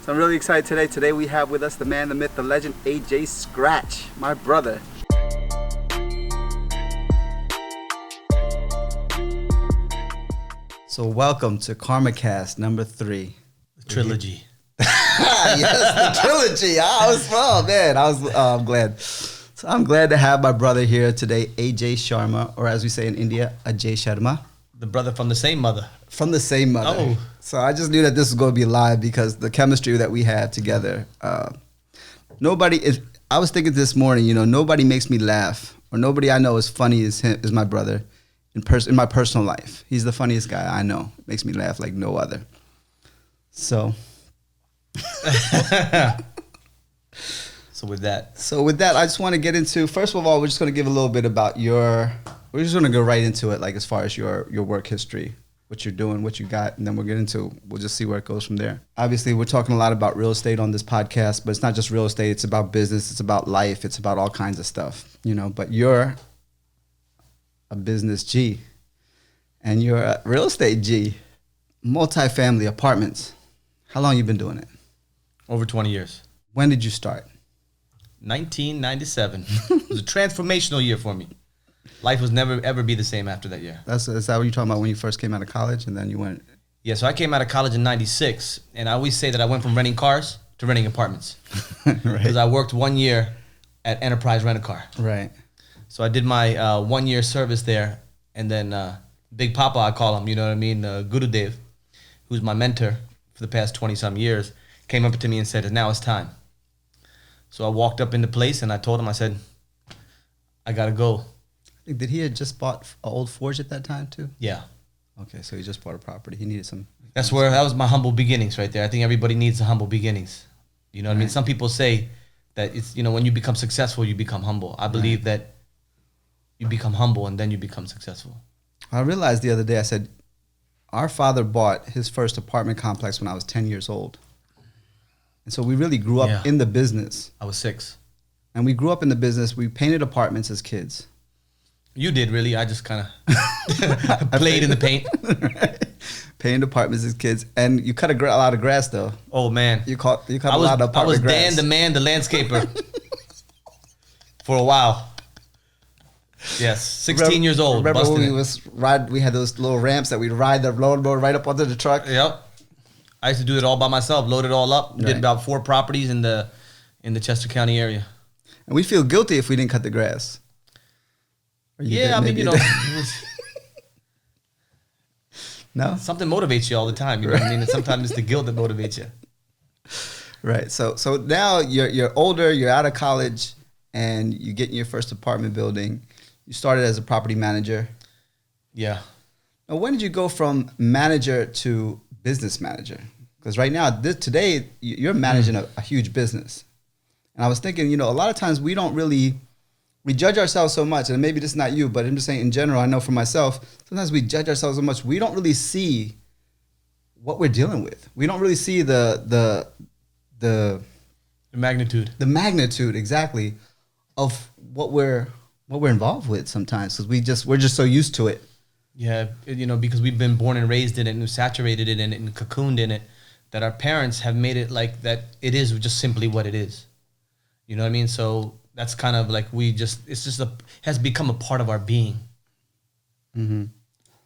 So I'm really excited today. Today we have with us the man, the myth, the legend, AJ Scratch, my brother. So welcome to KarmaKast number 3. The trilogy. Yes, the trilogy. I'm glad. So I'm glad to have my brother here today, AJ Sharma, or as we say in India, Ajay Sharma. The brother from the same mother. From the same mother. Oh. So I just knew that this was going to be live because the chemistry that we have together. I was thinking this morning, nobody makes me laugh, or nobody I know as funny as him, is my brother in my personal life. He's the funniest guy I know. Makes me laugh like no other. So. So with that, I just want to get into, first of all, we're just going to give a little bit about we're just going to go right into it, like as far as your work history, what you're doing, what you got, and then we'll just see where it goes from there. Obviously, we're talking a lot about real estate on this podcast, but it's not just real estate. It's about business. It's about life. It's about all kinds of stuff, but you're a business G and you're a real estate G, multifamily apartments. How long you been doing it? over 20 years. When did you start? 1997. It was a transformational year for me. Life was never, ever be the same after that year. Is that what you're talking about when you first came out of college and then you went? Yeah, so I came out of college in 96, and I always say that I went from renting cars to renting apartments. Right. Because I worked 1 year at Enterprise Rent-A-Car. Right. So I did my 1 year service there, and then Big Papa, I call him, you know what I mean, Gurudev, who's my mentor for the past 20-some years, came up to me and said, now it's time. So I walked up in the place, and I told him, I said, I got to go. Did he had just bought an old Forge at that time too? Yeah. Okay, so he just bought a property. He needed some. That was my humble beginnings right there. I think everybody needs the humble beginnings. You know what I mean? Some people say that it's, when you become successful, you become humble. I believe that you become humble and then you become successful. I realized the other day, I said, our father bought his first apartment complex when I was 10 years old. And so we really grew up in the business. I was 6. And we grew up in the business. We painted apartments as kids. You did, really. I just kind of played in the paint. Right. Painted apartments as kids. And you cut a lot of grass, though. Oh, man. You cut a lot of apartment grass. I was Dan the man, the landscaper, for a while. Yes, 16 years old. Remember when we had those little ramps that we'd ride the lawnmower right up onto the truck? Yep. I used to do it all by myself, load it all up. Did about 4 properties in the Chester County area. And we feel guilty if we didn't cut the grass. Yeah, I mean, No? Something motivates you all the time, you know what I mean? And sometimes it's the guilt that motivates you. Right. So now you're older, you're out of college, and you get in your first apartment building. You started as a property manager. Yeah. Now, when did you go from manager to business manager? Because right now, today, you're managing a huge business. And I was thinking, a lot of times we judge ourselves so much, and maybe this is not you, but I'm just saying in general, I know for myself, sometimes we judge ourselves so much, we don't really see what we're dealing with. We don't really see the magnitude. The magnitude, exactly, of what we're involved with sometimes, because we're just so used to it. Yeah, because we've been born and raised in it and saturated in it and cocooned in it, that our parents have made it like that it is just simply what it is. You know what I mean? So that's kind of like has become a part of our being. Mm-hmm.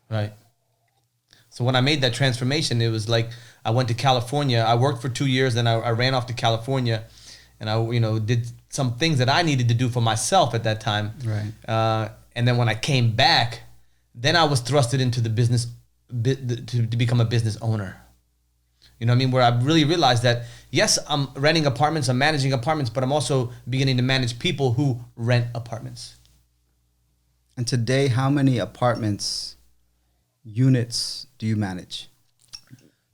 Right. So when I made that transformation, it was like I went to California. I worked for 2 years, then I ran off to California, and I did some things that I needed to do for myself at that time. Right. And then when I came back, then I was thrusted into the business to become a business owner. You know what I mean? Where I really realized that, yes, I'm renting apartments, I'm managing apartments, but I'm also beginning to manage people who rent apartments. And today, how many units do you manage?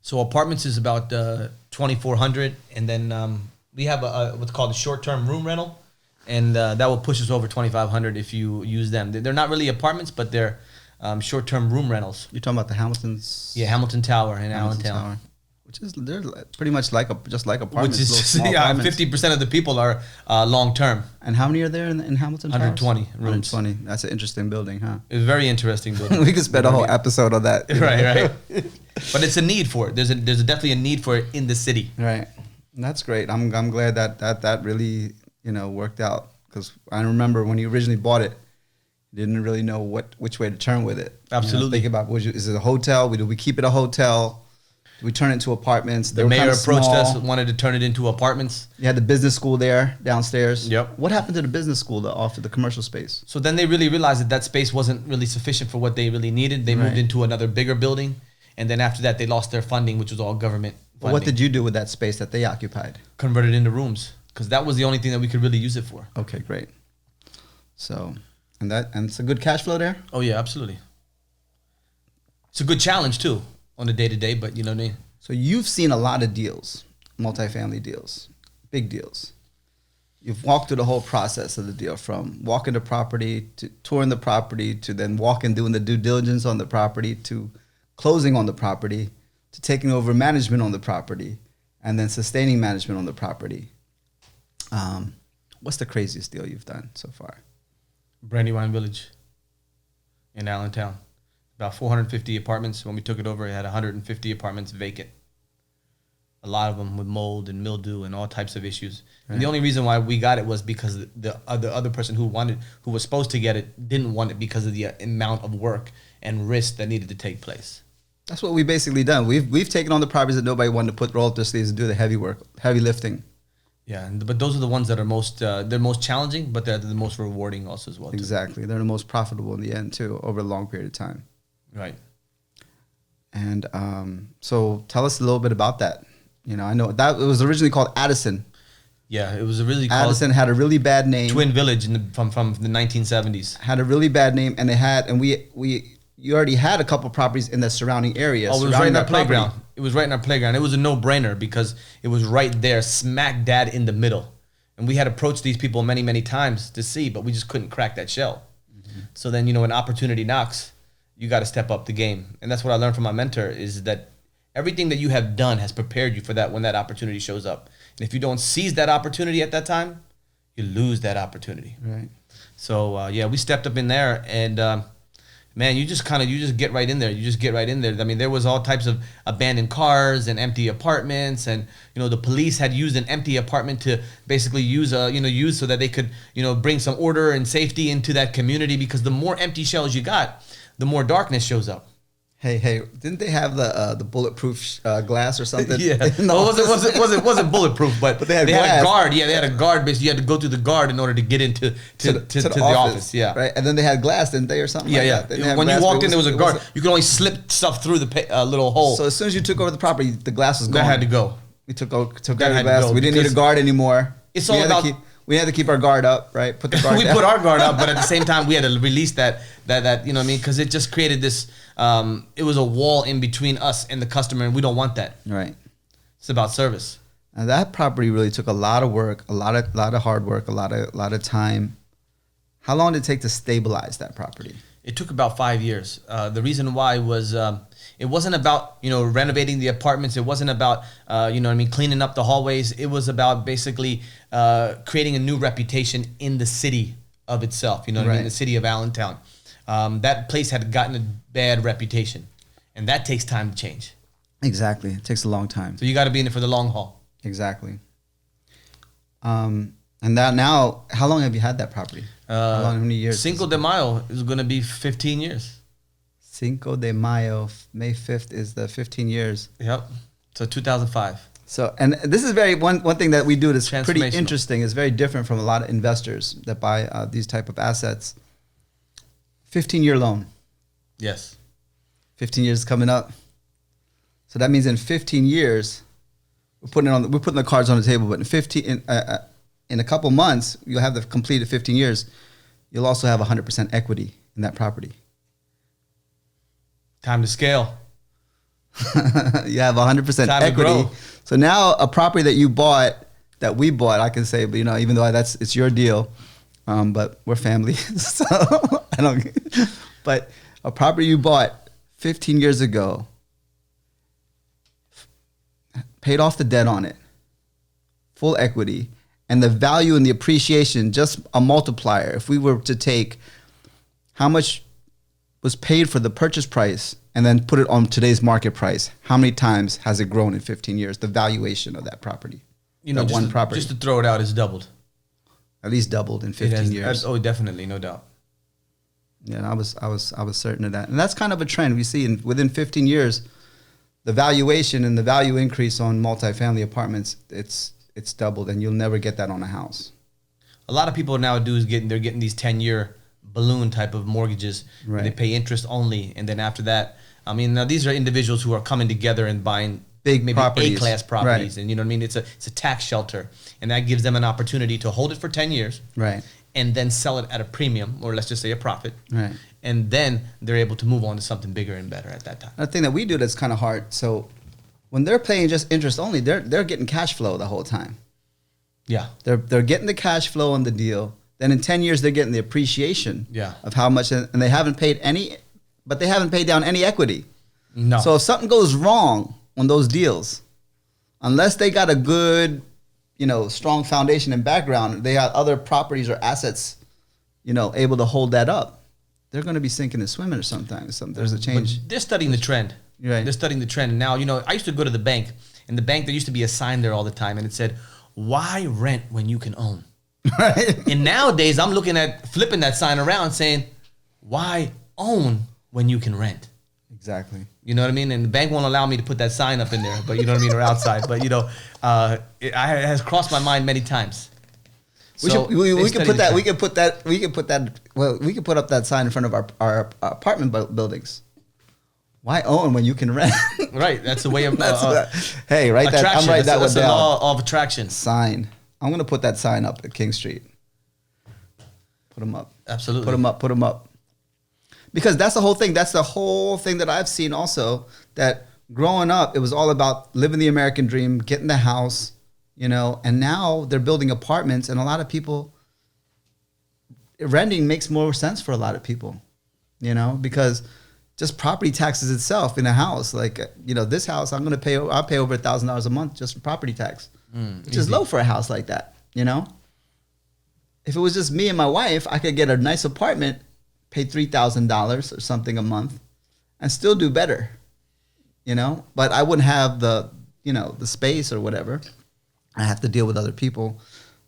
So apartments is about 2,400, and then we have what's called a short-term room rental, and that will push us over 2,500 if you use them. They're not really apartments, but they're short-term room rentals. You're talking about the Hamiltons? Yeah, Hamilton Tower in Allentown. They're pretty much just like apartments. Which is just, 50% of the people are long-term. And how many are there in Hamilton? 120 rooms. 120. That's an interesting building, huh? It's a very interesting building. We could spend a whole episode on that. Right. But it's a need for it. There's definitely a need for it in the city. Right. That's great. I'm glad that really, worked out, because I remember when you originally bought it, you didn't really know which way to turn with it. Absolutely. Think about, is it a hotel? Do we keep it a hotel? Do we turn it into apartments? The mayor approached us, wanted to turn it into apartments. You had the business school there downstairs. Yep. What happened to the business school to offer the commercial space? So then they really realized that space wasn't really sufficient for what they really needed. They moved into another bigger building. And then after that, they lost their funding, which was all government funding. What did you do with that space that they occupied? Converted into rooms, because that was the only thing that we could really use it for. Okay, great. So, and it's a good cash flow there? Oh, yeah, absolutely. It's a good challenge, too, on the day-to-day, but you know what I mean? So you've seen a lot of deals, multifamily deals, big deals. You've walked through the whole process of the deal, from walking the property to touring the property to then doing the due diligence on the property to closing on the property to taking over management on the property and then sustaining management on the property. What's the craziest deal you've done so far? Brandywine Village in Allentown. About 450 apartments. When we took it over, it had 150 apartments vacant. A lot of them with mold and mildew and all types of issues. Right. And the only reason why we got it was because the other person who was supposed to get it, didn't want it because of the amount of work and risk that needed to take place. That's what we've basically done. We've taken on the properties that nobody wanted to put roll up their sleeves and do the heavy work, heavy lifting. Yeah, but those are the ones that are they're most challenging, but they're the most rewarding also as well. Exactly. They're the most profitable in the end too, over a long period of time. Right. And so tell us a little bit about that. I know that it was originally called Addison. Yeah, it was Addison had a really bad name. Twin Village from the 1970s. Had a really bad name, and you already had a couple properties in the surrounding area. Oh, it was right in our playground. It was right in our playground. It was a no-brainer because it was right there, smack dab in the middle. And we had approached these people many, many times to see, but we just couldn't crack that shell. Mm-hmm. So then, when opportunity knocks, you got to step up the game. And that's what I learned from my mentor, is that everything that you have done has prepared you for that when that opportunity shows up. And if you don't seize that opportunity at that time, you lose that opportunity. Right. So, we stepped up in there, and man, you just get right in there. You just get right in there. I mean, there was all types of abandoned cars and empty apartments, and the police had used an empty apartment to basically use so that they could bring some order and safety into that community, because the more empty shells you got, the more darkness shows up. Hey, didn't they have the bulletproof glass or something? Yeah, well, it wasn't bulletproof, but they had a guard. Yeah, they had a guard. Basically, you had to go through the guard in order to get into the office. Yeah, right. And then they had glass, didn't they, or something? Yeah, yeah. When you walked in, there was a guard. You could only slip stuff through the little hole. So as soon as you took over the property, the glass was gone. That had to go. We took out the glass. We didn't need a guard anymore. It's all about. We had to keep our guard up, right? Put the guard we down. put our guard up, but at the same time, we had to release that you know what I mean? Because it just created this, it was a wall in between us and the customer, and we don't want that. Right. It's about service. And that property really took a lot of work, a lot of hard work, a lot of time. How long did it take to stabilize that property? It took about 5 years. The reason why was it wasn't about renovating the apartments. It wasn't about cleaning up the hallways. It was about basically creating a new reputation in the city of itself. You know what I mean? The city of Allentown. That place had gotten a bad reputation, and that takes time to change. Exactly, it takes a long time. So you got to be in it for the long haul. Exactly. And that now, how long have you had that property? How many years? Cinco de Mayo is going to be 15 years. Cinco de Mayo, May 5th is the 15 years. Yep. So 2005. So, and this is one thing that we do that's pretty interesting. It's very different from a lot of investors that buy these type of assets. 15-year loan. Yes. 15 years is coming up. So that means in 15 years, we're putting the cards on the table, but in a couple months, you'll have the completed 15 years. You'll also have 100% equity in that property. Time to scale. You have 100% equity. So now a property that we bought, I can say, but even though it's your deal, but we're family, so I don't. But a property you bought 15 years ago, paid off the debt on it, full equity, and the value and the appreciation, just a multiplier. If we were to take how much was paid for the purchase price and then put it on today's market price, how many times has it grown in 15 years, the valuation of that property? You know, that one property. Just to throw it out, it's doubled. At least doubled in 15 years. Oh, definitely, no doubt. Yeah, I was certain of that, and that's kind of a trend we see. Within 15 years, the valuation and the value increase on multifamily apartments, it's doubled, and you'll never get that on a house. A lot of people now they're getting these 10-year balloon type of mortgages. Right. They pay interest only, and then after that, I mean, now these are individuals who are coming together and buying big maybe properties. A-class properties, Right. and you know what I mean. It's a tax shelter, and that gives them an opportunity to hold it for 10 years, Right. and then sell it at a premium, or let's just say a profit, Right. and then they're able to move on to something bigger and better at that time. The thing that we do that's kind of hard. So when they're paying just interest only, they're getting cash flow the whole time. Yeah. They're getting the cash flow on the deal. Then in 10 years, they're getting the appreciation of how much, and they haven't paid down any equity. No. So if something goes wrong on those deals, unless they got a good, strong foundation and background, they have other properties or assets, able to hold that up, they're going to be sinking and swimming or sometimes. There's a change. But they're studying the trend. Right. They're studying the trend. Now, I used to go to the bank, and the bank, there used to be a sign there all the time, and it said, "Why rent when you can own?" Right. And nowadays, I'm looking at flipping that sign around saying, "Why own when you can rent?" Exactly. You know what I mean? And the bank won't allow me to put that sign up in there, but you know what I mean, or outside. But it has crossed my mind many times. We could put that. We could put that. Well, we could put up that sign in front of our apartment buildings. Why own when you can rent? Right. That's the way of. Hey, write that. I'm writing that one down. That's the law of attraction. Sign. I'm gonna put that sign up at King Street. Put them up. Absolutely. Put them up. Put them up. Because that's the whole thing. That's the whole thing that I've seen also. That growing up, it was all about living the American dream, getting the house, and now they're building apartments, and a lot of people, renting makes more sense for a lot of people, because just property taxes itself in a house, like, this house, I'll pay over $1,000 a month just for property tax, which is low for a house like that, If it was just me and my wife, I could get a nice apartment, pay $3,000 or something a month, and still do better, But I wouldn't have the space or whatever. I have to deal with other people.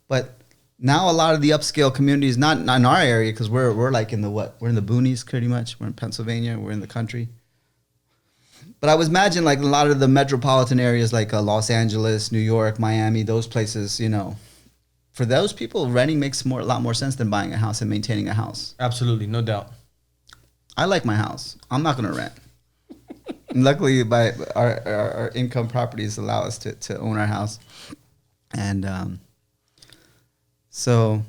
But now a lot of the upscale communities, not in our area, because we're like we're in the boonies pretty much. We're in Pennsylvania. We're in the country. But I would imagine like a lot of the metropolitan areas like Los Angeles, New York, Miami, those places, for those people, renting makes a lot more sense than buying a house and maintaining a house. Absolutely, no doubt. I like my house. I'm not going to rent. And luckily, by our income properties allow us to own our house. And so,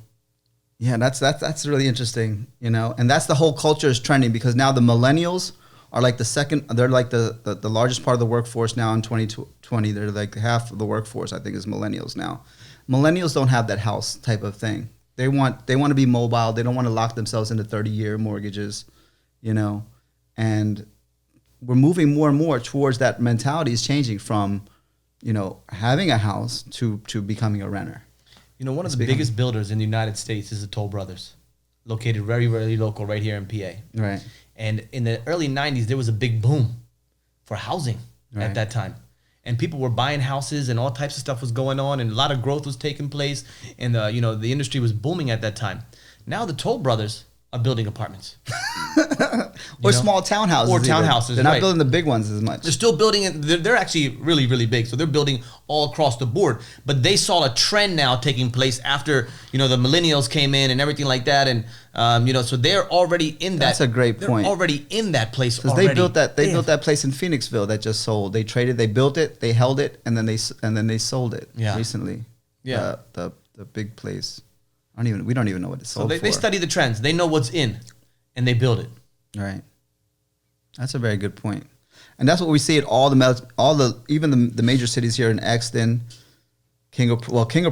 yeah, that's really interesting, And that's the whole culture is trending because now the millennials are like they're like the largest part of the workforce now in 2020. They're like half of the workforce, I think, is millennials now. Millennials don't have that house type of thing. They want to be mobile. They don't want to lock themselves into 30-year mortgages, and we're moving more and more towards that mentality is changing from, having a house to becoming a renter. One of the biggest builders in the United States is the Toll Brothers, located very, very local right here in PA. Right. And in the early 90s, there was a big boom for housing at that time. And people were buying houses and all types of stuff was going on and a lot of growth was taking place. And, the industry was booming at that time. Now the Toll Brothers are building apartments. Or small townhouses. Or townhouses, They're not building the big ones as much. They're still building it. They're actually really, really big. So they're building all across the board. But they saw a trend now taking place after, the millennials came in and everything like that. And, so they're already in that. That's a great point. They're already in that place already. Because they built that place in Phoenixville that just sold. They traded, they built it, they held it, and then they sold it recently. Yeah. The big place. We don't even know what it sold for. So they study the trends. They know what's in, and they build it. Right. That's a very good point, and that's what we see at even the major cities here in Exton. King of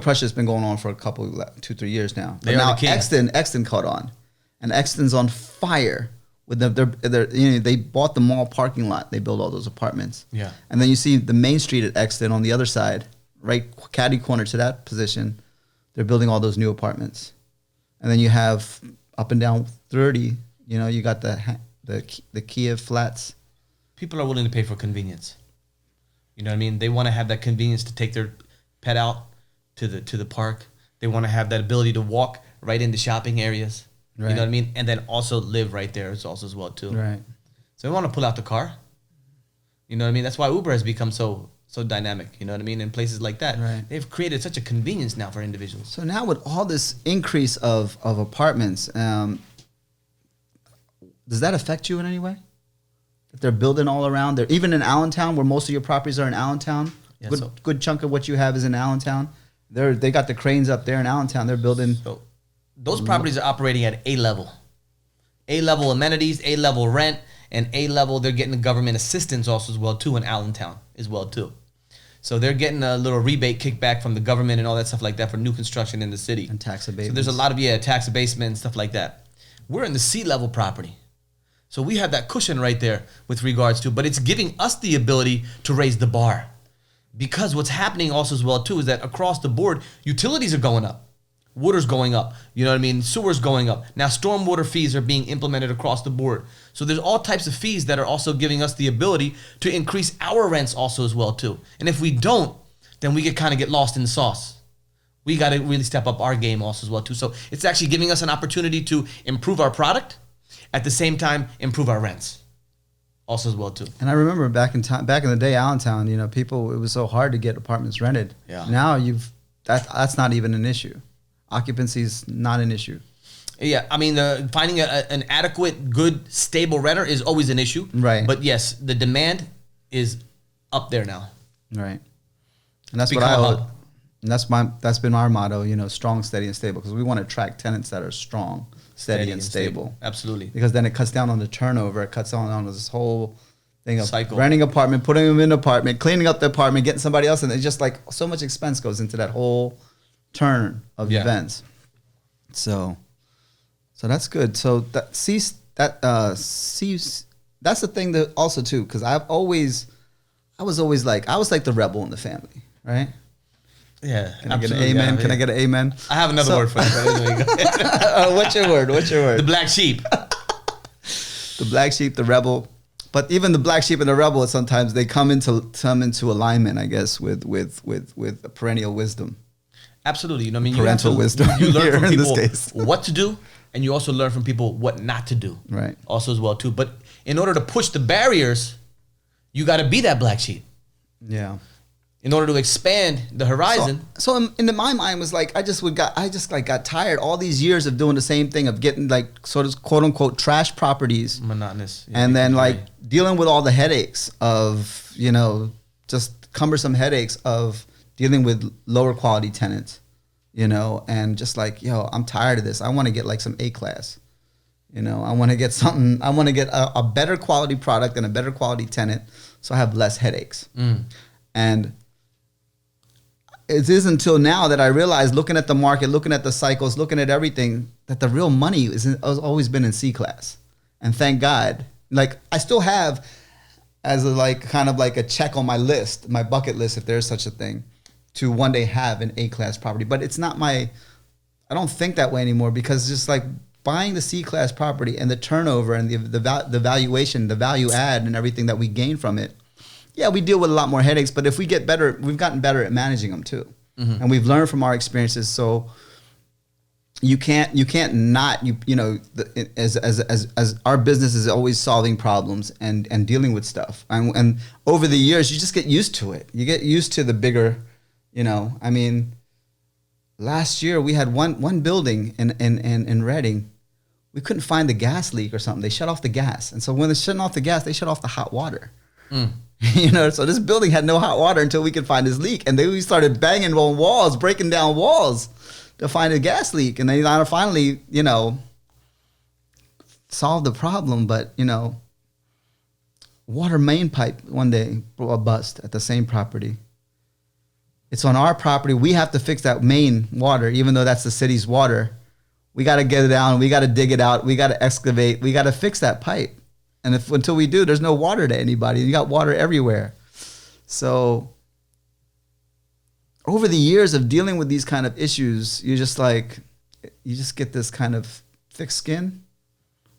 Prussia has been going on for 2-3 years now. But now Exton caught on, and Exton's on fire with they bought the mall parking lot. They built all those apartments. Yeah. And then you see the main street at Exton on the other side, right catty corner to that position. They're building all those new apartments, and then you have up and down 30. You got the Kiev flats. People are willing to pay for convenience. You know what I mean? They want to have that convenience to take their pet out to the park. They want to have that ability to walk right into shopping areas. Right. You know what I mean? And then also live right there is also as well too. Right. So we want to pull out the car. You know what I mean? That's why Uber has become so dynamic. You know what I mean? In places like that, Right. they've created such a convenience now for individuals. So now with all this increase of apartments, does that affect you in any way? If they're building all around there, even in Allentown, where most of your properties are in Allentown, Yeah, good chunk of what you have is in Allentown. They got the cranes up there in Allentown. They're building. So those properties are operating at A-level. A-level amenities, A-level rent, and A-level, they're getting the government assistance also as well too in Allentown as well too. So they're getting a little rebate kickback from the government and all that stuff like that for new construction in the city. And tax abatement. So there's a lot of, tax abatement and stuff like that. We're in the C-level property. So we have that cushion right there with regards to, but it's giving us the ability to raise the bar. Because what's happening also as well too is that across the board, utilities are going up. Water's going up. You know what I mean? Sewer's going up. Now stormwater fees are being implemented across the board. So there's all types of fees that are also giving us the ability to increase our rents also as well too. And if we don't, then we get lost in the sauce. We got to really step up our game also as well too. So it's actually giving us an opportunity to improve our product, at the same time improve our rents also as well too. And I remember back in the day, Allentown, it was so hard to get apartments rented. Yeah. Now that's not even an issue. Occupancy is not an issue. Yeah, I mean, finding an adequate, good, stable renter is always an issue. Right. But yes, the demand is up there now. Right. And that's Become a hub. and that's been our motto, strong, steady, and stable, because we want to attract tenants that are strong, steady and stable. Absolutely. Because then it cuts down on the turnover. It cuts down on this whole thing of Cycle. renting an apartment, putting them in an apartment, cleaning up the apartment, getting somebody else in. It's just like so much expense goes into that whole turn of events. So that's good. So that's the thing that also too, because I was like the rebel in the family, right? Yeah. Can I get an amen? Can I get an amen? I have another word for you. What's your word? The black sheep. The black sheep, the rebel. But even the black sheep and the rebel, sometimes they come into alignment, I guess, with perennial wisdom. Absolutely. I mean, Parental wisdom. You learn Here from in this people case. what to do, and you also learn from people what not to do. Right. Also as well too. But in order to push the barriers, you got to be that black sheep. Yeah. In order to expand the horizon. So in my mind was like, I just got tired all these years of doing the same thing, of getting like sort of quote unquote trash properties, Monotonous. and then like dealing with all the headaches of, just cumbersome headaches of dealing with lower quality tenants, and just like, I'm tired of this. I want to get like some A class, I want to get something. I want to get a better quality product and a better quality tenant, so I have less headaches. And it is until now that I realized, looking at the market, looking at the cycles, looking at everything, that the real money has always been in C class. And thank God, like I still have as kind of like a check on my list, my bucket list, if there's such a thing, to one day have an A class property. But it's not I don't think that way anymore, because just like buying the C class property and the turnover and the valuation, the value add and everything that we gain from it. Yeah, we deal with a lot more headaches, but if we get better, we've gotten better at managing them too. Mm-hmm. And we've learned from our experiences. So you can't not, as our business is always solving problems and dealing with stuff. And over the years, you just get used to it. You get used to the bigger, last year we had one building in Reading. We couldn't find the gas leak or something. They shut off the gas. And so when they're shutting off the gas, they shut off the hot water. So this building had no hot water until we could find this leak. And then we started banging on walls, breaking down walls to find a gas leak. And then finally, solved the problem. But, water main pipe one day bust at the same property. It's on our property. We have to fix that main water, even though that's the city's water. We got to get it down. We got to dig it out. We got to excavate. We got to fix that pipe. And until we do, there's no water to anybody. You got water everywhere. So over the years of dealing with these kind of issues, you just get this kind of thick skin,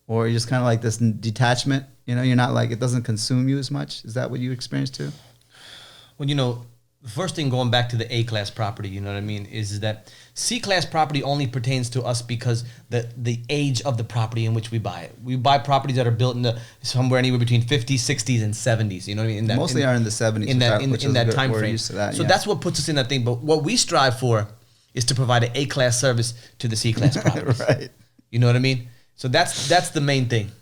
or you just kind of like this detachment. You're not like, it doesn't consume you as much. Is that what you experienced too? Well, The first thing, going back to the A-class property, you know what I mean, is that C-class property only pertains to us because the age of the property in which we buy it. We buy properties that are built in the somewhere anywhere between 50s, 60s, and 70s. You know what I mean? Mostly are in the 70s. In that time frame. So that's what puts us in that thing. But what we strive for is to provide an A-class service to the C-class properties. Right. You know what I mean? So that's the main thing.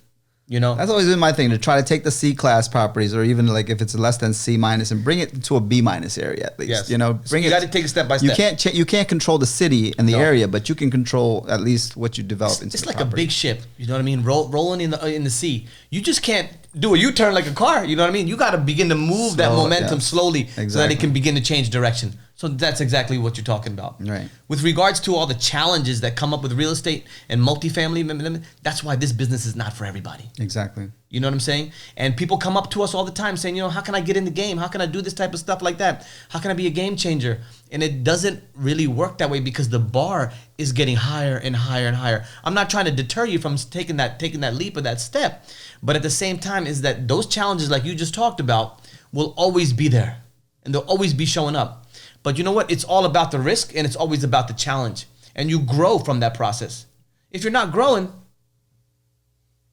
You know, that's always been my thing, to try to take the C-class properties, or even like if it's less than C-, and bring it to a B- area at least. Yes. You know, You got to take it step by step. You can't control the city and the area, but you can control at least what you develop into. It's the like property. a big ship. You know what I mean? Rolling in the sea. You just can't do a U-turn like a car. You know what I mean? You got to begin to move that momentum slowly so that it can begin to change direction. So that's exactly what you're talking about. Right. With regards to all the challenges that come up with real estate and multifamily, that's why this business is not for everybody. Exactly. You know what I'm saying? And people come up to us all the time saying, you know, how can I get in the game? How can I do this type of stuff like that? How can I be a game changer? And it doesn't really work that way because the bar is getting higher and higher and higher. I'm not trying to deter you from taking that leap or that step. But at the same time is that those challenges like you just talked about will always be there. And they'll always be showing up. But you know what? It's all about the risk and it's always about the challenge. And you grow from that process. If you're not growing,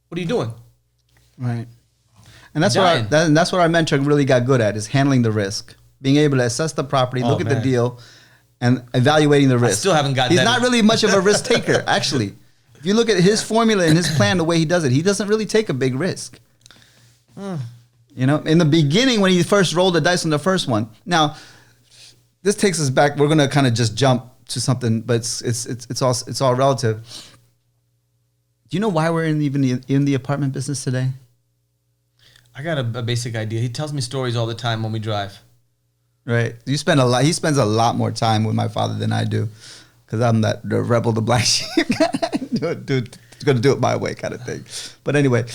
what are you doing? Right. And that's what our mentor really got good at, is handling the risk. Being able to assess the property, look at the deal, and evaluating the risk. I still haven't got that. He's not really much of a risk taker, actually. If you look at his formula and his plan, the way he does it, he doesn't really take a big risk. You know, in the beginning when he first rolled the dice on the first one. Now, this takes us back. We're going to kind of just jump to something, but it's all relative. Do you know why we're in the apartment business today? I got a basic idea. He tells me stories all the time when we drive. Right. He spends a lot more time with my father than I do, because I'm the rebel, the black sheep. Dude, going to do it my way kind of thing. But anyway,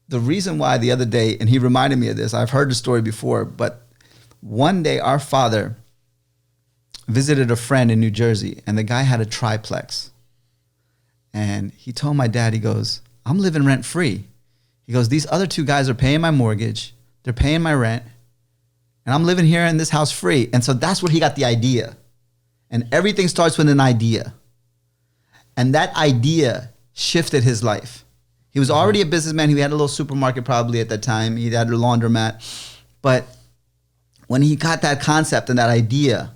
the reason why the other day, and he reminded me of this, I've heard the story before, but one day our father visited a friend in New Jersey, and the guy had a triplex. And he told my dad, he goes, I'm living rent free. He goes, these other two guys are paying my mortgage, they're paying my rent, and I'm living here in this house free. And so that's where he got the idea. And everything starts with an idea. And that idea shifted his life. He was already a businessman. He had a little supermarket probably at that time. He had a laundromat. But when he got that concept and that idea,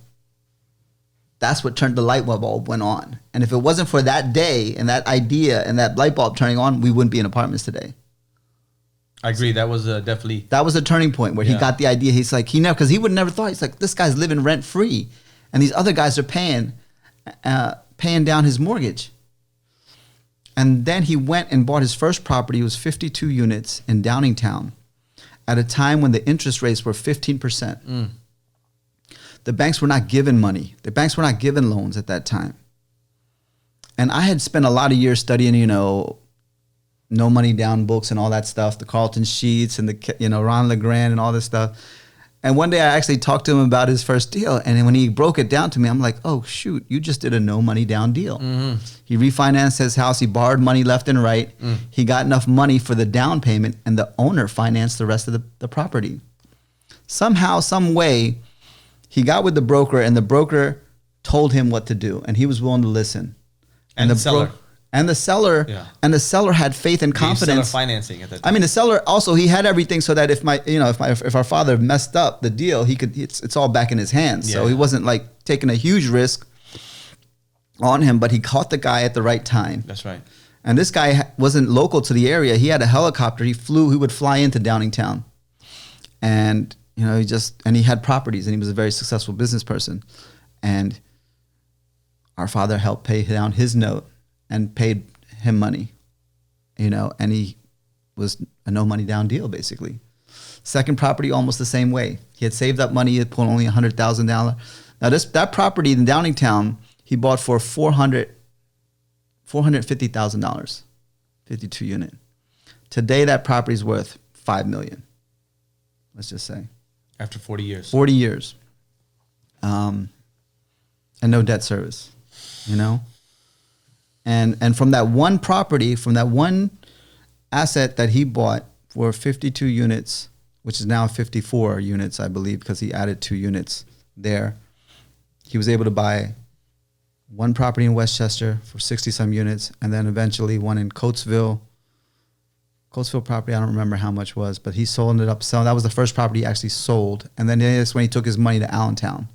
that's what turned the light bulb went on. And if it wasn't for that day and that idea and that light bulb turning on, we wouldn't be in apartments today. I agree. That was definitely... That was a turning point where he got the idea. He's like, because he would never thought, he's like, this guy's living rent free. And these other guys are paying down his mortgage. And then he went and bought his first property. It was 52 units in Downingtown at a time when the interest rates were 15%. The banks were not giving money. The banks were not giving loans at that time. And I had spent a lot of years studying, no money down books and all that stuff, the Carlton Sheets and the, Ron LeGrand and all this stuff. And one day I actually talked to him about his first deal. And when he broke it down to me, I'm like, oh, shoot, you just did a no money down deal. He refinanced his house. He borrowed money left and right. He got enough money for the down payment, and the owner financed the rest of the property. Somehow, some way, he got with the broker, and the broker told him what to do, and he was willing to listen. And the seller. And the seller had faith and confidence. Seller financing at that time. I mean, the seller also, he had everything so that if our father messed up the deal, it's all back in his hands. So he wasn't like taking a huge risk on him, but he caught the guy at the right time. That's right. And this guy wasn't local to the area. He had a helicopter. He would fly into Downingtown, and he had properties, and he was a very successful business person. And our father helped pay down his note and paid him money, and he was a no money down deal basically. Second property, almost the same way. He had saved up money. He had pulled only $100,000. Now that property in Downingtown, he bought for $450,000, 52 unit. Today that property is worth $5 million. Let's just say. After 40 years. 40 years. And no debt service, And from that one property, from that one asset that he bought for 52 units which is now 54 units, I believe, because he added 2 units there. He was able to buy one property in Westchester for 60 some units, and then eventually one in Coatesville property, I don't remember how much was, but he sold it up selling. That was the first property he actually sold. And then that's when he took his money to Allentown.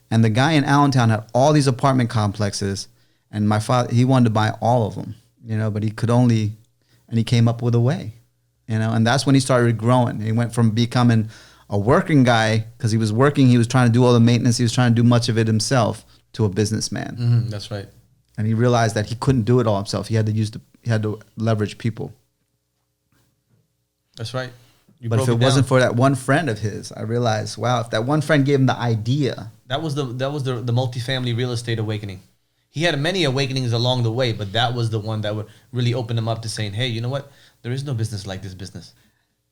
And the guy in Allentown had all these apartment complexes, and my father, he wanted to buy all of them, but he could only, and he came up with a way, and that's when he started growing. He went from becoming a working guy, because he was working, he was trying to do all the maintenance, he was trying to do much of it himself, to a businessman. Mm-hmm, that's right. And he realized that he couldn't do it all himself. He had to leverage people. That's right. But if it wasn't for that one friend of his, I realized, wow, if that one friend gave him the idea. That was the multifamily real estate awakening. He had many awakenings along the way, but that was the one that would really open him up to saying, hey, you know what? There is no business like this business.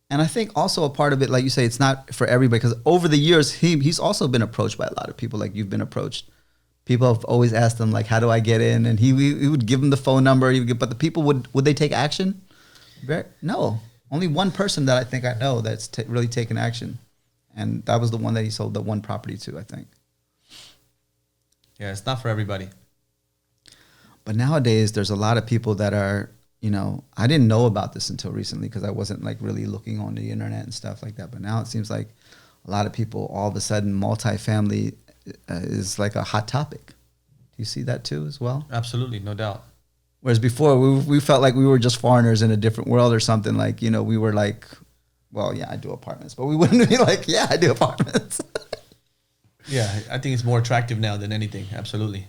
And I think also a part of it, like you say, it's not for everybody, because over the years, he's also been approached by a lot of people, like you've been approached. People have always asked him, like, how do I get in? And he would give them the phone number. But the people, would they take action? No. Only one person that I think I know that's really taken action. And that was the one that he sold the one property to, I think. Yeah, it's not for everybody. But nowadays, there's a lot of people that are, I didn't know about this until recently, because I wasn't like really looking on the internet and stuff like that. But now it seems like a lot of people, all of a sudden, multifamily is like a hot topic. Do you see that too as well? Absolutely, no doubt. Whereas before, we felt like we were just foreigners in a different world or something. Like, we were like, well, yeah, I do apartments. But we wouldn't be like, yeah, I do apartments. Yeah, I think it's more attractive now than anything. Absolutely.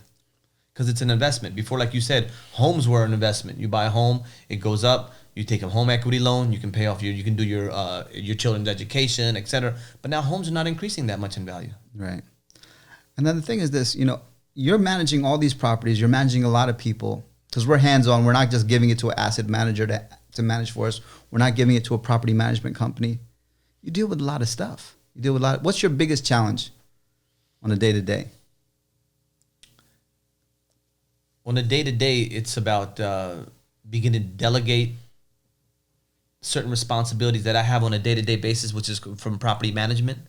Because it's an investment. Before, like you said, homes were an investment. You buy a home, it goes up. You take a home equity loan. You can pay off you can do your children's education, etc. But now homes are not increasing that much in value. Right. And then the thing is this, you're managing all these properties. You're managing a lot of people. Because we're hands-on. We're not just giving it to an asset manager to manage for us. We're not giving it to a property management company. You deal with a lot of stuff. What's your biggest challenge on a day-to-day? On a day-to-day, it's about beginning to delegate certain responsibilities that I have on a day-to-day basis, which is from property management,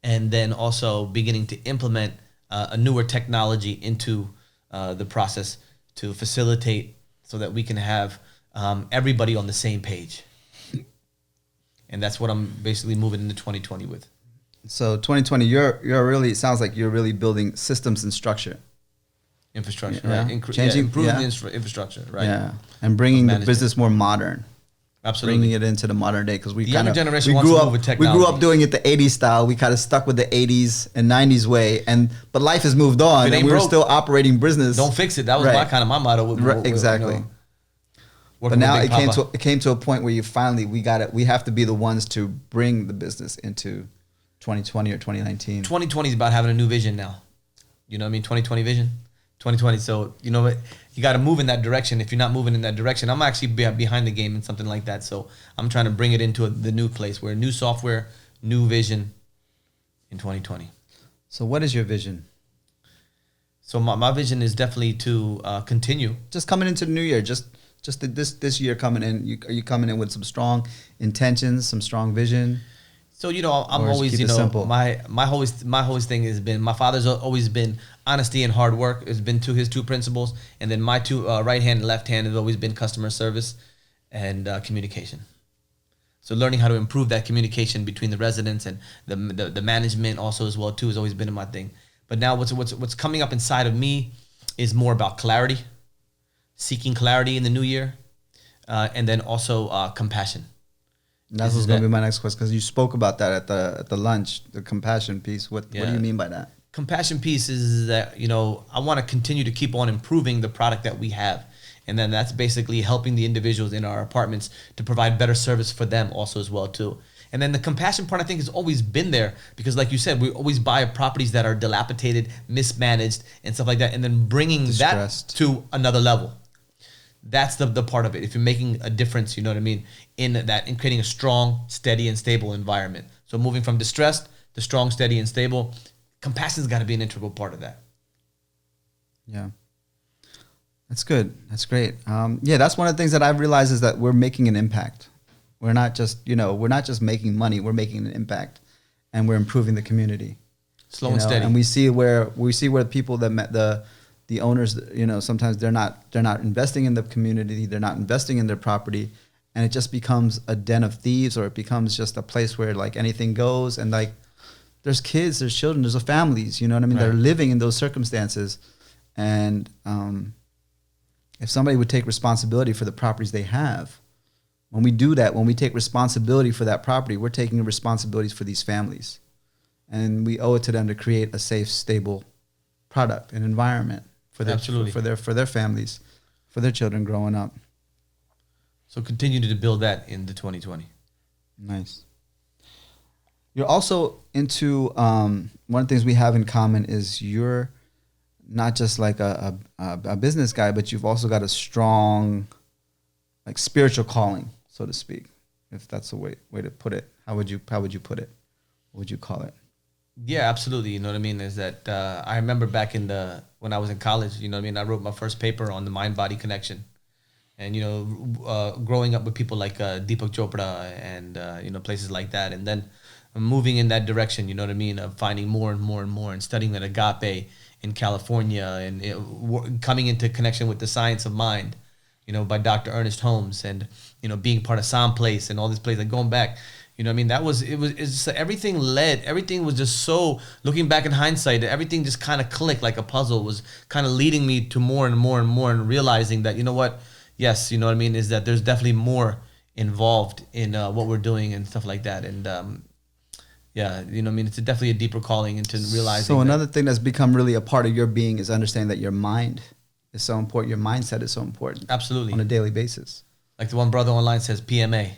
and then also beginning to implement a newer technology into the process to facilitate so that we can have everybody on the same page. And that's what I'm basically moving into 2020 with. So 2020, you're really, it sounds like you're really building systems and structure. Infrastructure, yeah. Right? Improving infrastructure, right? Yeah, and bringing the business more modern. Absolutely. Bringing it into the modern day, because the younger generation wants to move with technology. We grew up doing it the 80s style. We kind of stuck with the 80s and 90s way, but life has moved on, and we were still operating business. Don't fix it. That was my motto. Exactly. But now it came to a point where we have to be the ones to bring the business into 2020 or 2019. 2020 is about having a new vision now. You know what I mean? 2020 vision. 2020. So, you got to move in that direction. If you're not moving in that direction, I'm actually behind the game in something like that. So I'm trying to bring it into the new place where new software, new vision in 2020. So what is your vision? So my vision is definitely to continue. Just coming into the new year, just this year coming in, are you coming in with some strong intentions, some strong vision? So, I'm always, my whole thing has been, my father's always been honesty and hard work. It's been his two principles. And then my two right hand and left hand has always been customer service and communication. So learning how to improve that communication between the residents and the management also as well too has always been my thing. But now what's coming up inside of me is more about clarity, seeking clarity in the new year, and then also compassion. And that's what's going to be my next question, because you spoke about that at the lunch, the compassion piece. What do you mean by that? Compassion piece is that, I want to continue to keep on improving the product that we have. And then that's basically helping the individuals in our apartments to provide better service for them also as well too. And then the compassion part, I think, has always been there, because like you said, we always buy properties that are dilapidated, mismanaged and stuff like that. And then bringing that to another level. That's the part of it. If you're making a difference, you know what I mean, in creating a strong, steady, and stable environment. So moving from distressed to strong, steady, and stable, compassion's got to be an integral part of that. Yeah. That's good. That's great. That's one of the things that I've realized is that we're making an impact. We're not just, we're not just making money. We're making an impact, and we're improving the community. Slow and steady. And we see where people that met the owners, sometimes they're not investing in the community. They're not investing in their property, and it just becomes a den of thieves, or it becomes just a place where like anything goes. And like, there's kids, there's children, there's families, you know what I mean? Right. They're living in those circumstances. And if somebody would take responsibility for the properties they have, when we do that, when we take responsibility for that property, we're taking responsibilities for these families. And we owe it to them to create a safe, stable product and environment for their, for their families, for their children growing up. So continue to build that into 2020. Nice. You're also into, one of the things we have in common is you're not just like a business guy, but you've also got a strong, like, spiritual calling, so to speak, if that's a way to put it. How would you put it? What would you call it? Yeah, absolutely. You know what I mean? Is that I remember back when I was in college, you know what I mean? I wrote my first paper on the mind-body connection. And, growing up with people like Deepak Chopra and, places like that. And then moving in that direction, you know what I mean? Of finding more and more and more and studying at Agape in California and coming into connection with the science of mind, by Dr. Ernest Holmes and, being part of Sound Place and all this place, like going back. You know what I mean? It's just everything was just so, looking back in hindsight, everything just kind of clicked like a puzzle, was kind of leading me to more and more and more, and realizing that, you know what? Yes, you know what I mean? Is that there's definitely more involved in what we're doing and stuff like that. And yeah, you know what I mean? It's definitely a deeper calling into realizing. So another thing that's become really a part of your being is understanding that your mind is so important. Your mindset is so important. Absolutely. On a daily basis. Like the one brother online says, PMA.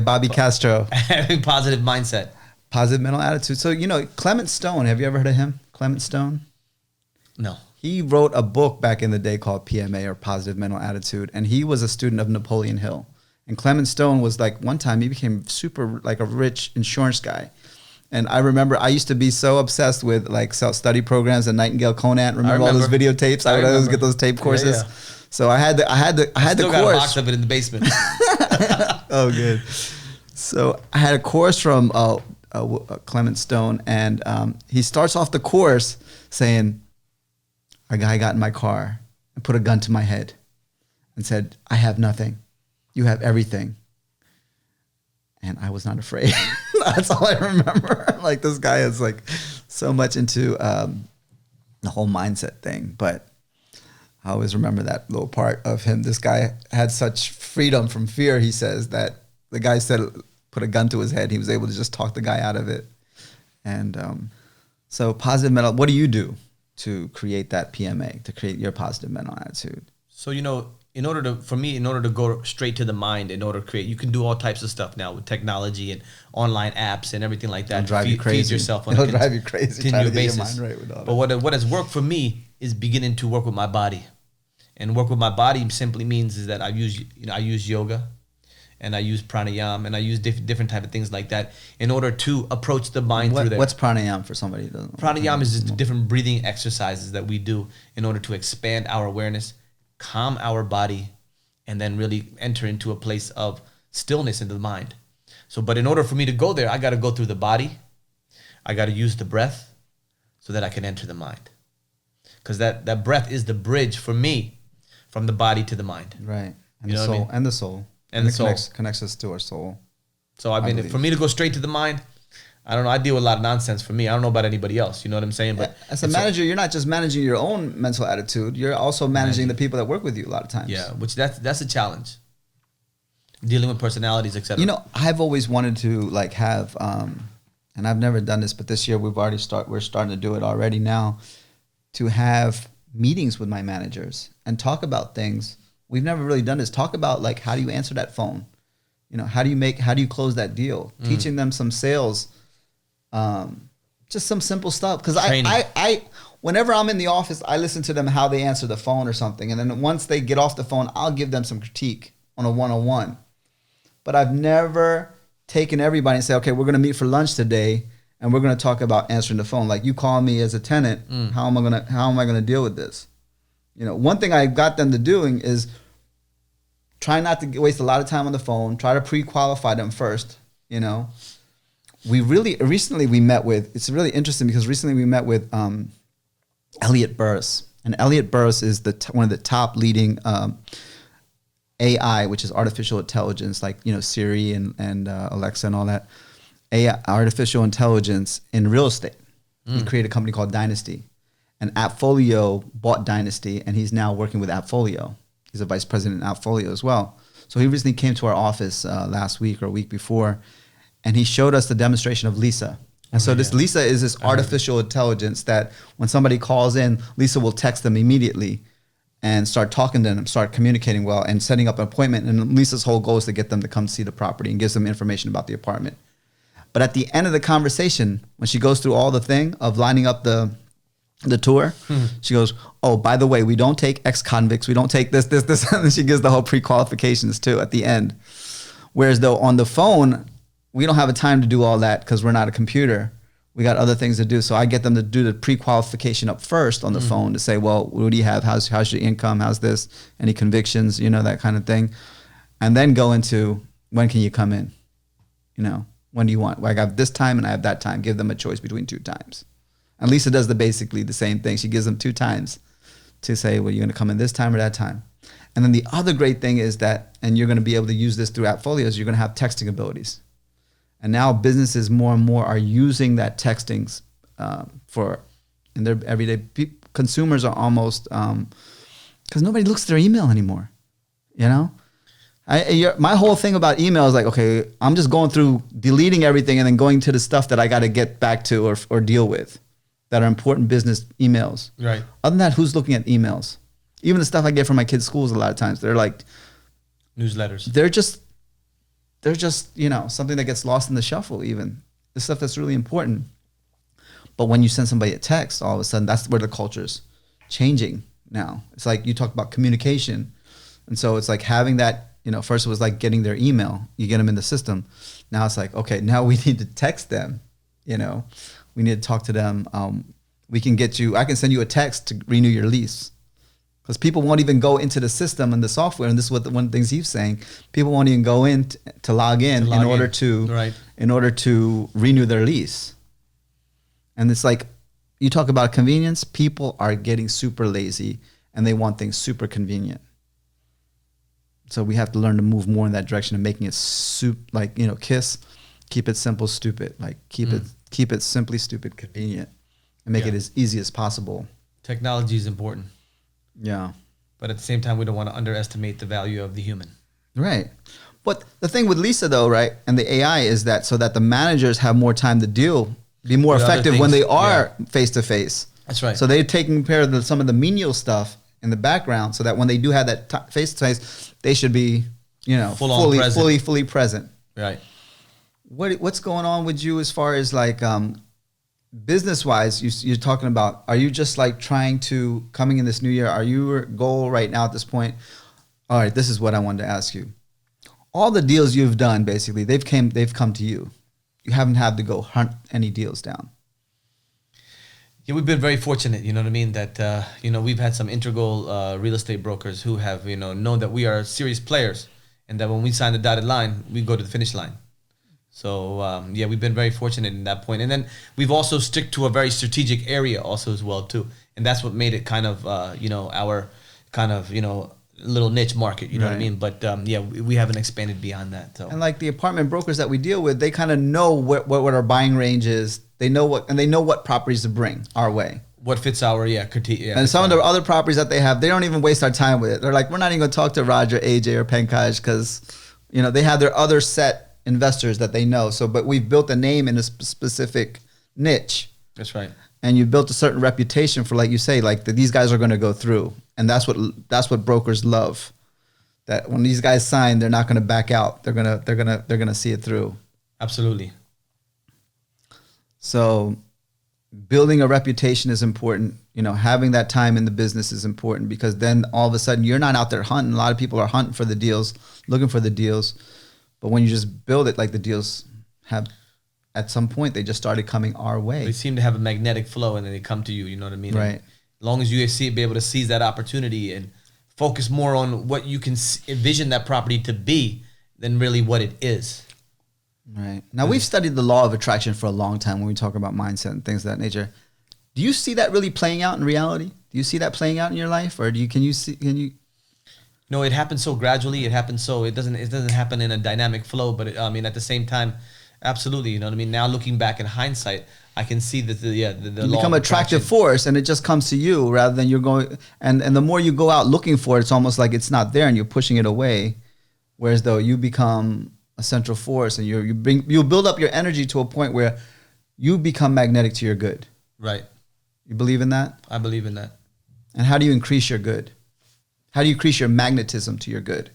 Bobby Castro. Having positive mindset. Positive mental attitude. So, Clement Stone, have you ever heard of him? Clement Stone? No. He wrote a book back in the day called PMA, or Positive Mental Attitude. And he was a student of Napoleon Hill. And Clement Stone was like, one time he became super, like, a rich insurance guy. And I remember I used to be so obsessed with like self-study programs and Nightingale Conant. Remember all those videotapes? I would always get those tape courses. Yeah. So I had the course. Still got a box of it in the basement. Oh, good. So I had a course from Clement Stone, and he starts off the course saying, a guy got in my car and put a gun to my head and said, I have nothing. You have everything. And I was not afraid. That's all I remember. Like, this guy is like so much into the whole mindset thing. But I always remember that little part of him. This guy had such freedom from fear, he says, that the guy said, put a gun to his head. He was able to just talk the guy out of it. And so positive mental, what do you do to create that PMA, to create your positive mental attitude? So, in order to go straight to the mind, in order to create, you can do all types of stuff now with technology and online apps and everything like that. It'll drive you crazy. Feed yourself on It'll drive you crazy trying to get basis. your mind right with all but that. what has worked for me is beginning to work with my body. And work with my body simply means is that I use yoga, and I use pranayama, and I use different type of things like that in order to approach the mind through there. What's pranayama for somebody who doesn't know? Pranayama is just the different breathing exercises that we do in order to expand our awareness, calm our body, and then really enter into a place of stillness into the mind. So, but in order for me to go there, I got to go through the body. I got to use the breath so that I can enter the mind. Because that breath is the bridge for me from the body to the mind. Right. And the soul. And the soul. And the soul. Connects us to our soul. So, I mean, for me to go straight to the mind, I don't know. I deal with a lot of nonsense for me. I don't know about anybody else. You know what I'm saying? But as a manager, you're not just managing your own mental attitude. You're also managing the people that work with you a lot of times. Yeah, which that's a challenge. Dealing with personalities, etc. I've always wanted to like have, and I've never done this, but this year we're starting to do it already now, to have meetings with my managers and talk about things. We've never really done this. Talk about like, how do you answer that phone? How do you close that deal? Teaching them some sales. Just some simple stuff. Because I whenever I'm in the office, I listen to them how they answer the phone or something. And then once they get off the phone, I'll give them some critique on a one-on-one. But I've never taken everybody and say, okay, we're going to meet for lunch today, and we're going to talk about answering the phone. Like, you call me as a tenant, how am I going to deal with this? One thing I got them to doing is try not to waste a lot of time on the phone. Try to pre-qualify them first. You know, recently we met with. It's really interesting because recently we met with Elliot Burris, and Elliot Burris is one of the top leading AI, which is artificial intelligence, like Siri and Alexa and all that. AI, artificial intelligence in real estate. He created a company called Dynasty, and Appfolio bought Dynasty, and he's now working with Appfolio. He's a vice president at Appfolio as well. So he recently came to our office last week or a week before, and he showed us the demonstration of Lisa. And so this Lisa is this artificial intelligence that when somebody calls in, Lisa will text them immediately and start talking to them, start communicating well, and setting up an appointment. And Lisa's whole goal is to get them to come see the property and gives them information about the apartment. But at the end of the conversation, when she goes through all the thing of lining up the tour, she goes, oh, by the way, we don't take ex-convicts. We don't take this. And she gives the whole pre-qualifications too at the end. Whereas though on the phone, we don't have a time to do all that because we're not a computer. We got other things to do. So I get them to do the pre-qualification up first on the phone to say, well, what do you have? How's your income? How's this? Any convictions? That kind of thing. And then go into, when can you come in? When do you want? Well, I got this time and I have that time. Give them a choice between 2 times. And Lisa does basically the same thing. She gives them 2 times to say, well, you're going to come in this time or that time. And then the other great thing is that, and you're going to be able to use this through Appfolio, you're going to have texting abilities. And now businesses more and more are using that texting in their everyday. Consumers are almost, because nobody looks at their email anymore, my whole thing about email is like, okay, I'm just going through deleting everything and then going to the stuff that I got to get back to or deal with that are important business emails. Right. Other than that, who's looking at emails? Even the stuff I get from my kids' schools, a lot of times they're like newsletters. They're just something that gets lost in the shuffle. Even the stuff that's really important. But when you send somebody a text, all of a sudden that's where the culture's changing now. It's like you talk about communication, and so it's like having that. First it was like getting their email. You get them in the system. Now it's like, okay, now we need to text them. We need to talk to them. I can send you a text to renew your lease. Because people won't even go into the system and the software. And this is what one of the things he's saying. People won't even go in to log in in order to renew their lease. And it's like, you talk about convenience. People are getting super lazy and they want things super convenient. So we have to learn to move more in that direction of making it KISS, keep it simple, stupid. Like keep it simply stupid, convenient, and make it as easy as possible. Technology is important. Yeah. But at the same time, we don't want to underestimate the value of the human. Right. But the thing with Lisa though, right, and the AI is that so that the managers have more time to be more effective when they are face to face. That's right. So they're taking care of some of the menial stuff in the background so that when they do have that face to face, they should be, fully present. Right. What's going on with you as far as like business wise? You're talking about, are you just like trying to coming in this new year? Are your goal right now at this point? All right, this is what I wanted to ask you. All the deals you've done, basically, they've come to you. You haven't had to go hunt any deals down. Yeah, we've been very fortunate, you know what I mean, that, we've had some integral real estate brokers who have, known that we are serious players and that when we sign the dotted line, we go to the finish line. So, we've been very fortunate in that point. And then we've also stick to a very strategic area also as well, too. And that's what made it kind of, our kind of, little niche market, you know what I mean? But, we haven't expanded beyond that. So. And like the apartment brokers that we deal with, they kind of know what our buying range is. They know what properties to bring our way. What fits our critique. Yeah, and some of the other properties that they have, they don't even waste our time with it. They're like, we're not even going to talk to Roger, AJ, or Pankaj because, they have their other set investors that they know. So, but we've built a name in a specific niche. That's right. And you built a certain reputation for, like you say, like that these guys are going to go through, and that's what brokers love. That when these guys sign, they're not going to back out. They're gonna see it through. Absolutely. So building a reputation is important. Having that time in the business is important because then all of a sudden you're not out there hunting. A lot of people are hunting for the deals, looking for the deals. But when you just build it, like the deals have, at some point, they just started coming our way. They seem to have a magnetic flow and then they come to you, you know what I mean? Right. As long as you be able to seize that opportunity and focus more on what you can envision that property to be than really what it is. Right. Now, we've studied the law of attraction for a long time when we talk about mindset and things of that nature. Do you see that really playing out in reality? Do you see that playing out in your life, or can you? No, it happens so gradually. It happens so it doesn't happen in a dynamic flow. But I mean, at the same time, absolutely. You know what I mean? Now looking back in hindsight, I can see that the You law become of attractive attraction. force, and it just comes to you rather than you're going. And the more you go out looking for it, it's almost like it's not there, and you're pushing it away. Whereas though you become a central force, and you build up your energy to a point where you become magnetic to your good. Right. You believe in that? I believe in that. And how do you increase your good? How do you increase your magnetism to your good?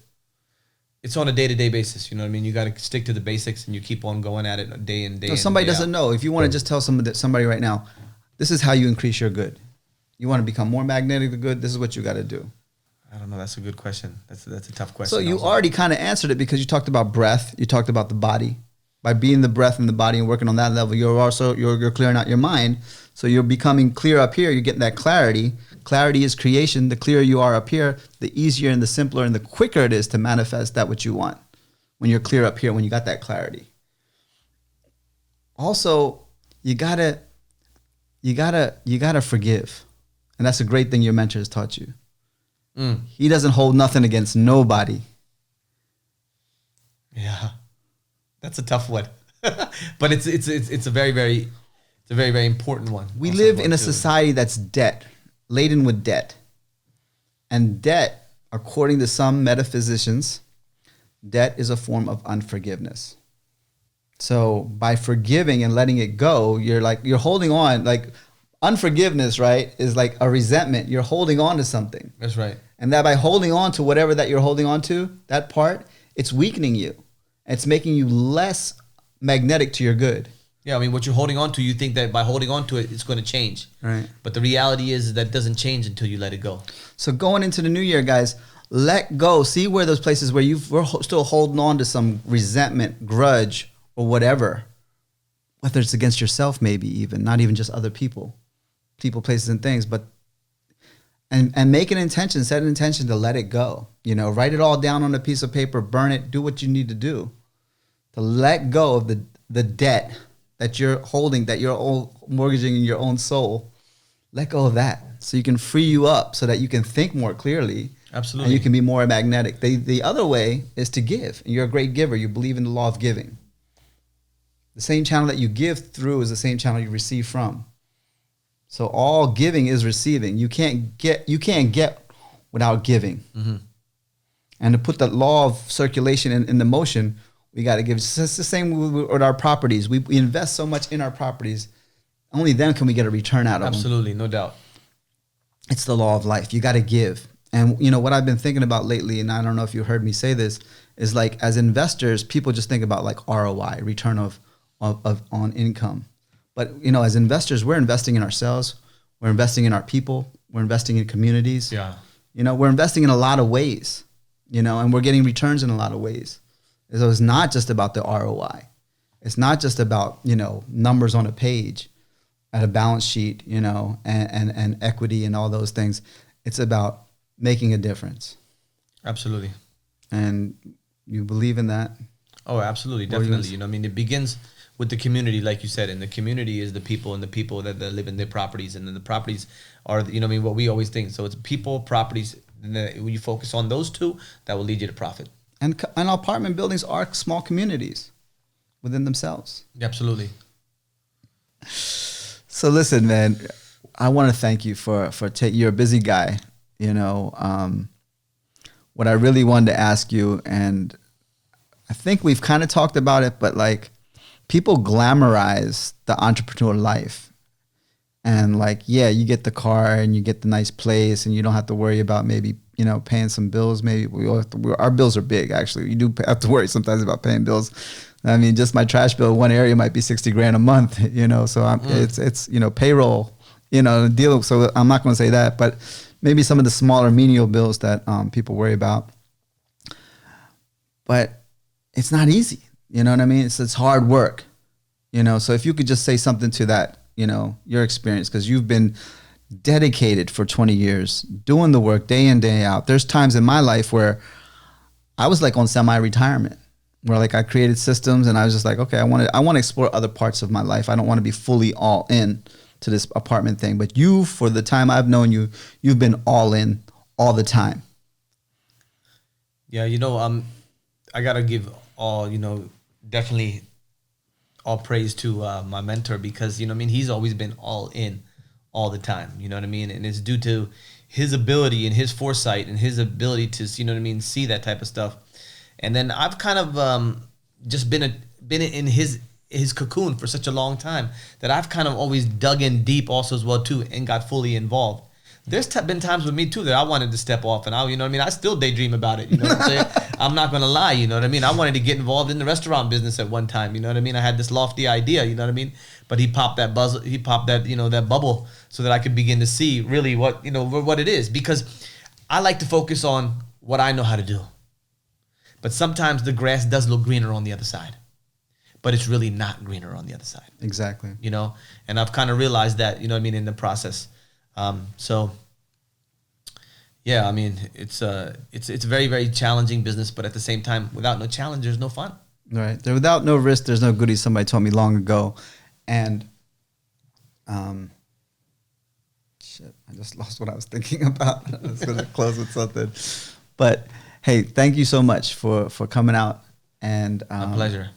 It's on a day-to-day basis. You know what I mean? You got to stick to the basics, and you keep on going at it day in, day in. If somebody day doesn't out. know, if you want to just tell somebody right now, this is how you increase your good. You want to become more magnetic to good, this is what you got to do. I don't know. That's a good question. That's a tough question. So you already kind of answered it because you talked about breath. You talked about the body. By being the breath in the body and working on that level, you're clearing out your mind. So you're becoming clear up here. You're getting that clarity. Clarity is creation. The clearer you are up here, the easier and the simpler and the quicker it is to manifest that what you want. When you're clear up here, when you got that clarity. Also, you gotta forgive, and that's a great thing your mentor has taught you. He doesn't hold nothing against nobody. Yeah, that's a tough one, but it's a very important one. We Also live in a too. society that's laden with debt. And debt, according to some metaphysicians, debt is a form of unforgiveness. So by forgiving and letting it go, you're holding on. Like unforgiveness, right, is like a resentment. You're holding on to something. That's right. And that by holding on to whatever that you're holding on to, that part, it's weakening you. It's making you less magnetic to your good. Yeah, I mean, what you're holding on to, you think that by holding on to it, it's going to change. Right. But the reality is that it doesn't change until you let it go. So going into the new year, guys, let go. See where those places where we're still holding on to some resentment, grudge, or whatever. Whether it's against yourself, maybe even, not even just other people, places, and things, but and make an intention, set an intention to let it go. You know, write it all down on a piece of paper, burn it, do what you need to do to let go of the debt that you're holding, that you're mortgaging in your own soul. Let go of that so you can free you up so that you can think more clearly. Absolutely. And you can be more magnetic. The other way is to give. You're a great giver. You believe in the law of giving. The same channel that you give through is the same channel you receive from. So all giving is receiving. You can't get without giving. Mm-hmm. And to put the law of circulation in the motion, we got to give. It's the same with our properties. We invest so much in our properties. Only then can we get a return out of them. Absolutely, no doubt. It's the law of life. You got to give. And you know what I've been thinking about lately, and I don't know if you heard me say this, is like as investors, people just think about like ROI, return on income. But you know, as investors, we're investing in ourselves, we're investing in our people, we're investing in communities. Yeah. You know, we're investing in a lot of ways, you know, and we're getting returns in a lot of ways. So it's not just about the ROI. It's not just about, you know, numbers on a page at a balance sheet, you know, and equity and all those things. It's about making a difference. Absolutely. And you believe in that? Oh, absolutely. Definitely. You know, I mean, it begins with the community, like you said, and the community is the people and the people that live in their properties. And then the properties are, you know, I mean, what we always think. So it's people, properties, and then when you focus on those two, that will lead you to profit. And apartment buildings are small communities within themselves. Absolutely. So listen, man, I want to thank you for you're a busy guy, you know. What I really wanted to ask you, and I think we've kind of talked about it, but like people glamorize the entrepreneur life. And like, yeah, you get the car and you get the nice place and you don't have to worry about maybe, you know, paying some bills. Maybe our bills are big, actually. You do have to worry sometimes about paying bills. I mean, just my trash bill in one area might be $60,000 a month, you know, so it's, you know, payroll, you know, deal. So I'm not going to say that, but maybe some of the smaller menial bills that people worry about. But it's not easy. You know what I mean? It's hard work, you know? So if you could just say something to that, you know, your experience, because you've been dedicated for 20 years, doing the work day in, day out. There's times in my life where I was like on semi-retirement, where like I created systems and I was just like, okay, I want to explore other parts of my life. I don't want to be fully all in to this apartment thing. But you, for the time I've known you, you've been all in all the time. Yeah, I gotta give all, definitely all praise to my mentor, because he's always been all in all the time. You know what I mean? And it's due to his ability and his foresight and his ability to see that type of stuff. And then I've kind of just been in his cocoon for such a long time that I've kind of always dug in deep also as well too, and got fully involved. There's been times with me too that I wanted to step off, and I still daydream about it. You know what I'm saying? I'm not gonna lie. You know what I mean? I wanted to get involved in the restaurant business at one time. You know what I mean? I had this lofty idea. You know what I mean? But he popped that that bubble so that I could begin to see really what it is, because I like to focus on what I know how to do. But sometimes the grass does look greener on the other side, but it's really not greener on the other side. Exactly. And I've kind of realized that, in the process. So yeah, it's a very, very challenging business, but at the same time, without no challenge, there's no fun. Right. Without no risk, there's no goodies. Somebody told me long ago. And, shit, I just lost what I was thinking about. I was going to close with something, but hey, thank you so much for coming out. And, My pleasure.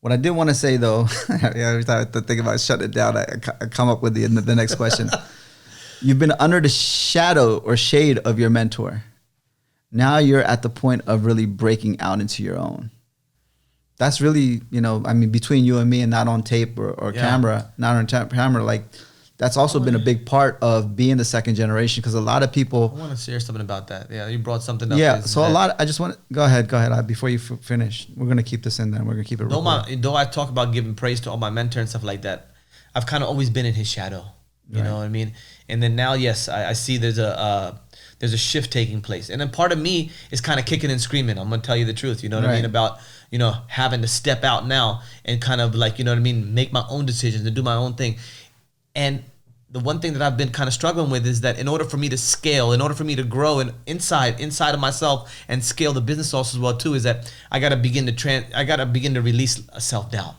What I did want to say though, every time I think about shutting it down, I come up with the next question. You've been under the shadow or shade of your mentor. Now you're at the point of really breaking out into your own. That's really, between you and me, and not on tape or camera, not on camera, like that's also been a big part of being the second generation, because a lot of people. I want to share something about that. Yeah, you brought something up. Yeah, so I just want to, go ahead. Before you finish, we're going to keep this in there. We're going to keep it real. Though I talk about giving praise to all my mentor and stuff like that, I've kind of always been in his shadow. You know what I mean? And then now, yes, I see there's a shift taking place. And then part of me is kind of kicking and screaming. I'm going to tell you the truth. You know what I mean? About, having to step out now and kind of like, make my own decisions and do my own thing. And the one thing that I've been kind of struggling with is that in order for me to scale, in order for me to grow and inside of myself and scale the business also as well too, is that I got to begin to release a self-doubt.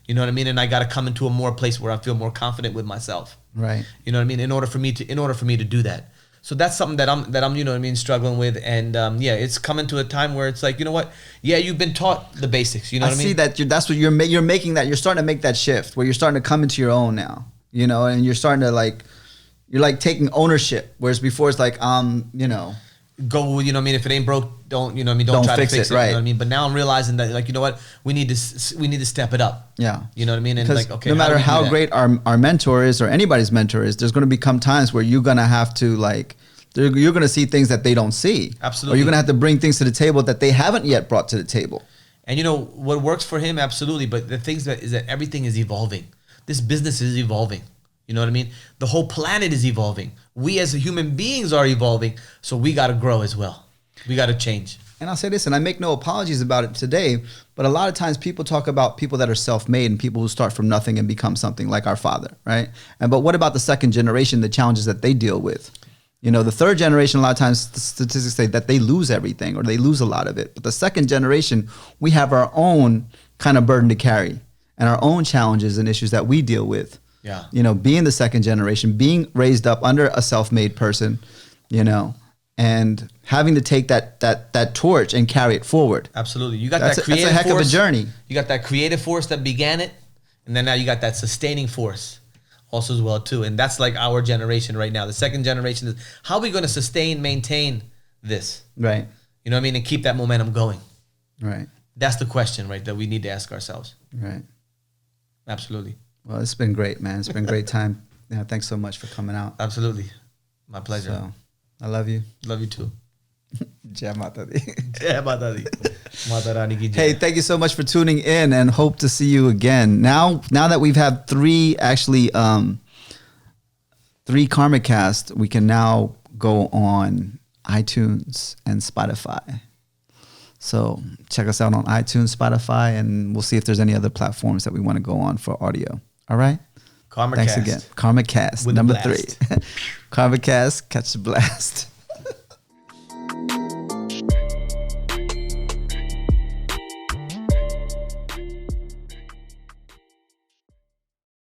You know what I mean? And I got to come into a place where I feel more confident with myself. Right. You know what I mean? In order for me to do that. So that's something that I'm struggling with. And it's coming to a time where it's like, you know what? Yeah, you've been taught the basics. You know what I mean? I see that that's what you're making, that you're starting to make that shift where you're starting to come into your own now, and you're starting to you're like taking ownership. Whereas before it's like, go, if it ain't broke, don't try to fix it. Right. You know what I mean? But now I'm realizing that, we need to step it up. Yeah. You know what I mean? And no matter how great our mentor is, or anybody's mentor is, there's going to become times where you're going to have to you're going to see things that they don't see. Absolutely. Or you're going to have to bring things to the table that they haven't yet brought to the table. And what works for him, absolutely. But the things is that everything is evolving. This business is evolving. You know what I mean? The whole planet is evolving. We as human beings are evolving. So we got to grow as well. We got to change. And I'll say this, and I make no apologies about it today, but a lot of times people talk about people that are self-made and people who start from nothing and become something, like our father, right? But what about the second generation, the challenges that they deal with? The third generation, a lot of times the statistics say that they lose everything or they lose a lot of it. But the second generation, we have our own kind of burden to carry and our own challenges and issues that we deal with. Yeah. Being the second generation, being raised up under a self-made person, and having to take that torch and carry it forward. Absolutely. You got that's that creative force. That's a heck of a journey. You got that creative force that began it, and then now you got that sustaining force also as well too. And that's like our generation right now. The second generation is, how are we going to maintain this? Right. You know what I mean? And keep that momentum going. Right. That's the question, right, that we need to ask ourselves. Right. Absolutely. Well, it's been great, man. It's been a great time. Yeah, thanks so much for coming out. Absolutely. My pleasure. So, I love you. Love you too. Jai Mata Di. Jai Mata Di. Mata Rani ki jai. Hey, thank you so much for tuning in, and hope to see you again. Now that we've had three KarmaKast, we can now go on iTunes and Spotify. So check us out on iTunes, Spotify, and we'll see if there's any other platforms that we want to go on for audio. All right? KarmaKast. Thanks again. KarmaKast, With a number blast. 3. KarmaKast, catch the blast.